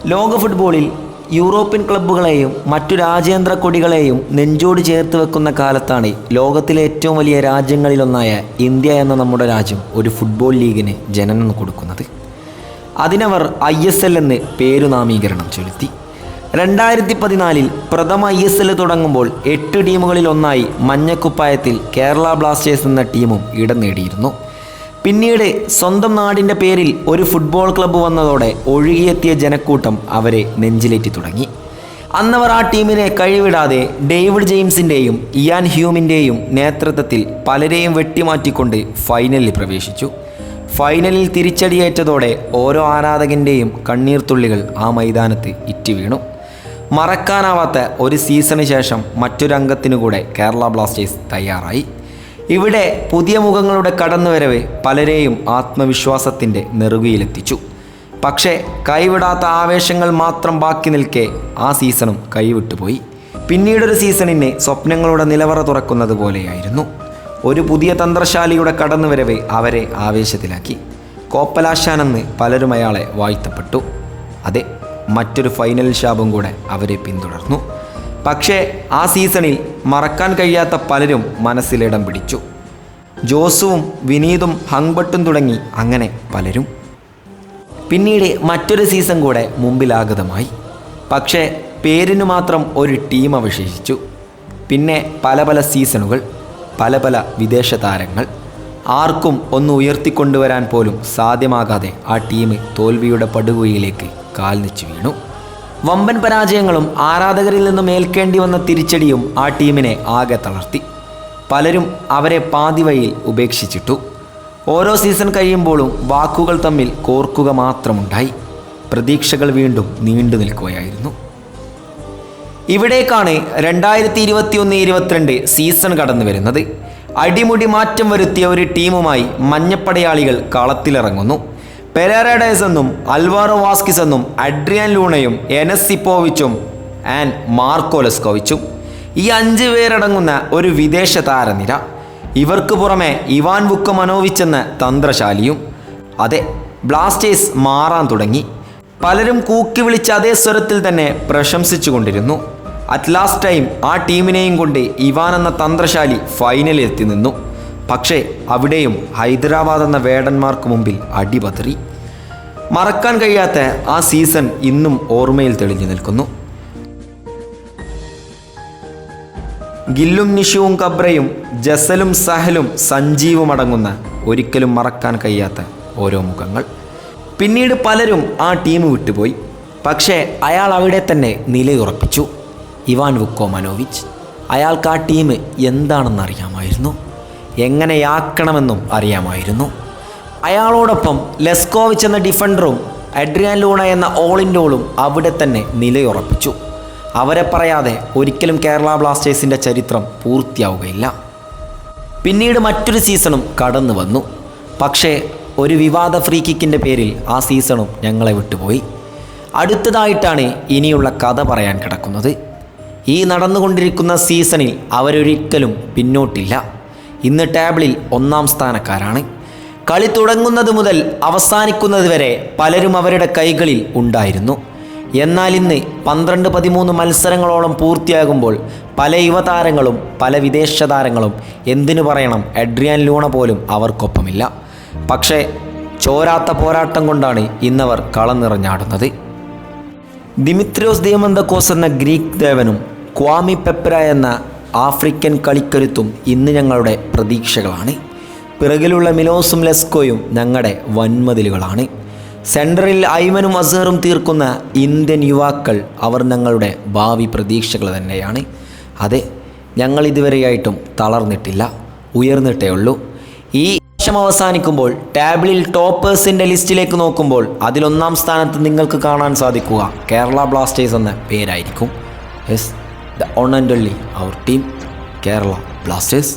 ലോക ഫുട്ബോളിൽ യൂറോപ്യൻ ക്ലബ്ബുകളെയും മറ്റു രാജ്യാന്തര കൊടികളെയും നെഞ്ചോട് ചേർത്ത് വെക്കുന്ന കാലത്താണ് ലോകത്തിലെ ഏറ്റവും വലിയ രാജ്യങ്ങളിലൊന്നായ ഇന്ത്യ എന്ന നമ്മുടെ രാജ്യം ഒരു ഫുട്ബോൾ ലീഗിന് ജനനം കൊടുക്കുന്നത്. അതിനവർ ISL എന്ന് പേരുനാമീകരണം ചെലുത്തി. 2014 പ്രഥമ ISL തുടങ്ങുമ്പോൾ 8 ടീമുകളിൽ ഒന്നായി മഞ്ഞക്കുപ്പായത്തിൽ കേരള ബ്ലാസ്റ്റേഴ്സ് എന്ന ടീമും ഇടം നേടിയിരുന്നു. പിന്നീട് സ്വന്തം നാടിൻ്റെ പേരിൽ ഒരു ഫുട്ബോൾ ക്ലബ്ബ് വന്നതോടെ ഒഴുകിയെത്തിയ ജനക്കൂട്ടം അവരെ നെഞ്ചിലേറ്റി തുടങ്ങി. അന്നവർ ആ ടീമിനെ കഴിവിടാതെ ഡേവിഡ് ജെയിംസിൻ്റെയും ഇയാൻ ഹ്യൂമിൻ്റെയും നേതൃത്വത്തിൽ പലരെയും വെട്ടിമാറ്റിക്കൊണ്ട് ഫൈനലിൽ പ്രവേശിച്ചു. ഫൈനലിൽ തിരിച്ചടിയേറ്റതോടെ ഓരോ ആരാധകൻ്റെയും കണ്ണീർത്തുള്ളികൾ ആ മൈതാനത്ത് ഇറ്റി വീണു. മറക്കാനാവാത്ത ഒരു സീസണിന് ശേഷം മറ്റൊരു അംഗത്തിനു കൂടെ കേരള ബ്ലാസ്റ്റേഴ്സ് തയ്യാറായി. ഇവിടെ പുതിയ മുഖങ്ങളുടെ കടന്നുവരവ് പലരെയും ആത്മവിശ്വാസത്തിൻ്റെ നെറുകയിലെത്തിച്ചു. പക്ഷേ കൈവിടാത്ത ആവേശങ്ങൾ മാത്രം ബാക്കി നിൽക്കെ ആ സീസണും കൈവിട്ടുപോയി. പിന്നീടൊരു സീസണിന് സ്വപ്നങ്ങളുടെ നിലവറ തുറക്കുന്നത് പോലെയായിരുന്നു. ഒരു പുതിയ തന്ത്രശാലിയുടെ കടന്നുവരവ് അവരെ ആവേശത്തിലാക്കി. കോപ്പലാശാനെന്ന് പലരും അയാളെ വാഴ്ത്തപ്പെട്ടു. അതെ, മറ്റൊരു ഫൈനൽ ശാപം കൂടെ അവരെ പിന്തുടർന്നു. പക്ഷേ ആ സീസണിൽ മറക്കാൻ കഴിയാത്ത പലരും മനസ്സിലിടം പിടിച്ചു. ജോസുവും വിനീതും ഹങ്ബട്ടും തുടങ്ങി അങ്ങനെ പലരും. പിന്നീട് മറ്റൊരു സീസൺ കൂടെ മുമ്പിലാഗതമായി. പക്ഷേ പേരിനു മാത്രം ഒരു ടീം അവശേഷിച്ചു. പിന്നെ പല പല സീസണുകൾ, പല പല വിദേശ താരങ്ങൾ. ആർക്കും ഒന്ന് ഉയർത്തിക്കൊണ്ടുവരാൻ പോലും സാധ്യമാകാതെ ആ ടീം തോൽവിയുടെ പടുകുഴിയിലേക്ക് കാൽനിച്ചു വീണു. വമ്പൻ പരാജയങ്ങളും ആരാധകരിൽ നിന്നും ഏൽക്കേണ്ടി വന്ന തിരിച്ചടിയും ആ ടീമിനെ ആകെ തളർത്തി. പലരും അവരെ പാതി വഴിയിൽ ഉപേക്ഷിച്ചിട്ടു. ഓരോ സീസൺ കഴിയുമ്പോഴും വാക്കുകൾ തമ്മിൽ കോർക്കുക മാത്രമുണ്ടായി. പ്രതീക്ഷകൾ വീണ്ടും നീണ്ടു നിൽക്കുകയായിരുന്നു. ഇവിടേക്കാണ് 2021-22 സീസൺ കടന്നു വരുന്നത്. അടിമുടി മാറ്റം വരുത്തിയ ഒരു ടീമുമായി മഞ്ഞപ്പടയാളികൾ കളത്തിലിറങ്ങുന്നു. പെരേറഡേസ് എന്നും അൽവാറോ വാസ്കിസ് എന്നും അഡ്രിയാൻ ലൂണയും എനസ് സിപ്പോവിച്ചും ആൻഡ് മാർക്കോ ലെസ്കോവിച്ചും, ഈ 5 പേരടങ്ങുന്ന ഒരു വിദേശ താരനിര. ഇവർക്ക് പുറമെ ഇവാൻ വുക്കമനോവിച്ച് എന്ന തന്ത്രശാലിയും. അതെ, ബ്ലാസ്റ്റേഴ്സ് മാറാൻ തുടങ്ങി. പലരും കൂക്കി വിളിച്ച അതേ സ്വരത്തിൽ തന്നെ പ്രശംസിച്ചു കൊണ്ടിരുന്നു. അറ്റ് ലാസ്റ്റ് ടൈം ആ ടീമിനെയും കൊണ്ട് ഇവാൻ എന്ന തന്ത്രശാലി ഫൈനലിൽ എത്തി നിന്നു. പക്ഷേ അവിടെയും ഹൈദരാബാദ് എന്ന വേടന്മാർക്ക് മുമ്പിൽ അടിപതറി. മറക്കാൻ കഴിയാത്ത ആ സീസൺ ഇന്നും ഓർമ്മയിൽ തെളിഞ്ഞു നിൽക്കുന്നു. ഗില്ലും നിഷുവും കബ്രയും ജസലും സഹലും സഞ്ജീവും അടങ്ങുന്ന ഒരിക്കലും മറക്കാൻ കഴിയാത്ത ഓരോ മുഖങ്ങൾ. പിന്നീട് പലരും ആ ടീം വിട്ടുപോയി. പക്ഷേ അയാൾ അവിടെ തന്നെ നിലയുറപ്പിച്ചു. Ivan Vukomanovic. അയാൾക്ക് ആ ടീം എന്താണെന്നറിയാമായിരുന്നു, എങ്ങനെയാക്കണമെന്നും അറിയാമായിരുന്നു. അയാളോടൊപ്പം ലെസ്കോവിച്ച് എന്ന ഡിഫൻഡറും അഡ്രിയാൻ ലൂണ എന്ന ഓളിൻ്റോളും അവിടെ തന്നെ നിലയുറപ്പിച്ചു. അവരെ പറയാതെ ഒരിക്കലും കേരള ബ്ലാസ്റ്റേഴ്സിൻ്റെ ചരിത്രം പൂർത്തിയാവുകയില്ല. പിന്നീട് മറ്റൊരു സീസണും കടന്നു വന്നു. പക്ഷേ ഒരു വിവാദ ഫ്രീ കിക്കിൻ്റെ പേരിൽ ആ സീസണും ഞങ്ങളെ വിട്ടുപോയി. അടുത്തതായിട്ടാണ് ഇനിയുള്ള കഥ പറയാൻ കിടക്കുന്നത്. ഈ നടന്നുകൊണ്ടിരിക്കുന്ന സീസണിൽ അവരൊരിക്കലും പിന്നോട്ടില്ല. ഇന്ന് ടേബിളിൽ 1-ാം സ്ഥാനക്കാരാണ്. കളി തുടങ്ങുന്നത് മുതൽ അവസാനിക്കുന്നത് വരെ പലരും അവരുടെ കൈകളിൽ ഉണ്ടായിരുന്നു. എന്നാൽ ഇന്ന് 12-13 മത്സരങ്ങളോളം പൂർത്തിയാകുമ്പോൾ പല യുവതാരങ്ങളും പല വിദേശ താരങ്ങളും, എന്തിനു പറയണം അഡ്രിയാൻ ലൂണ പോലും അവർക്കൊപ്പമില്ല. പക്ഷേ ചോരാത്ത പോരാട്ടം കൊണ്ടാണ് ഇന്നവർ കളം നിറഞ്ഞാടുന്നത്. ദിമിത്രിയോസ് ദിയമന്തക്കോസ് എന്ന ഗ്രീക്ക് ദേവനും ക്വാമി പെപ്ര എന്ന ആഫ്രിക്കൻ കളിക്കരുത്തും ഇന്ന് ഞങ്ങളുടെ പ്രതീക്ഷകളാണ്. പിറകിലുള്ള മിലോസും ലെസ്കോയും ഞങ്ങളുടെ വൻമതിലുകളാണ്. സെൻറ്ററിൽ ഐമനും അസറും തീർക്കുന്ന ഇന്ത്യൻ യുവാക്കൾ, അവർ ഞങ്ങളുടെ ഭാവി പ്രതീക്ഷകൾ തന്നെയാണ്. അതെ, ഞങ്ങൾ ഇതുവരെയായിട്ടും തളർന്നിട്ടില്ല, ഉയർന്നിട്ടേ ഉള്ളൂ. ഈ വർഷം അവസാനിക്കുമ്പോൾ ടേബിളിൽ ടോപ്പേഴ്സിൻ്റെ ലിസ്റ്റിലേക്ക് നോക്കുമ്പോൾ അതിൽ 1-ാം സ്ഥാനത്ത് നിങ്ങൾക്ക് കാണാൻ സാധിക്കുക കേരള ബ്ലാസ്റ്റേഴ്സ് എന്ന പേരായിരിക്കും. Yes, the one and only our team, Kerala Blasters.